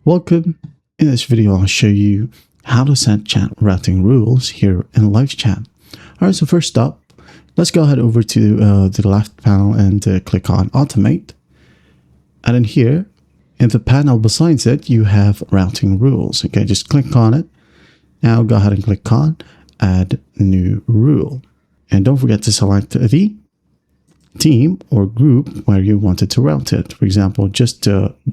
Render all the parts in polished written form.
Welcome. In this video, I'll show you how to set chat routing rules here in LiveChat. Alright, so first up, let's go ahead over to the left panel and click on Automate. And then here, in the panel besides it, you have routing rules. Okay, just click on it. Now go ahead and click on Add New Rule. And don't forget to select the team or group where you wanted to route it. For example, just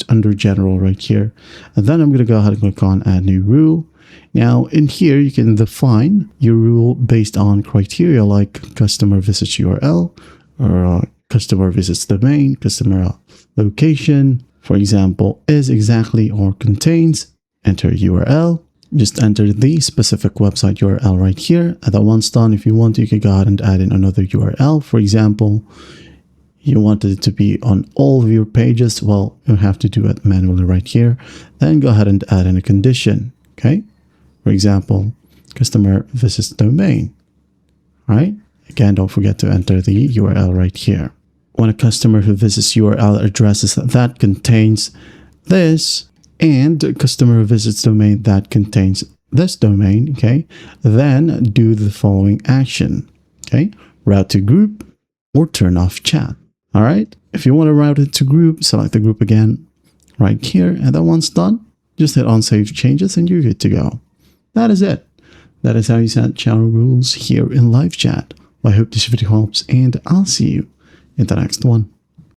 under general right here. And then I'm going to go ahead and click on Add New Rule. Now in here, you can define your rule based on criteria like customer visits URL or customer visits domain, customer location. For example, is exactly or contains, enter URL. Just enter the specific website URL right here. And then once done, if you want, you can go ahead and add in another URL. For example, you wanted it to be on all of your pages. Well, you have to do it manually right here. Then go ahead and add in a condition. Okay. For example, customer visits domain. All right. Again, don't forget to enter the URL right here. When a customer who visits URL addresses that contains this, and a customer visits domain that contains this domain, okay, then do the following action, okay, route to group or turn off chat. All right, if you want to route it to group, select the group again right here, and then once done, just hit on save changes and you're good to go. That is it. That is how you set channel rules here in LiveChat. I hope this video helps, and I'll see you in the next one.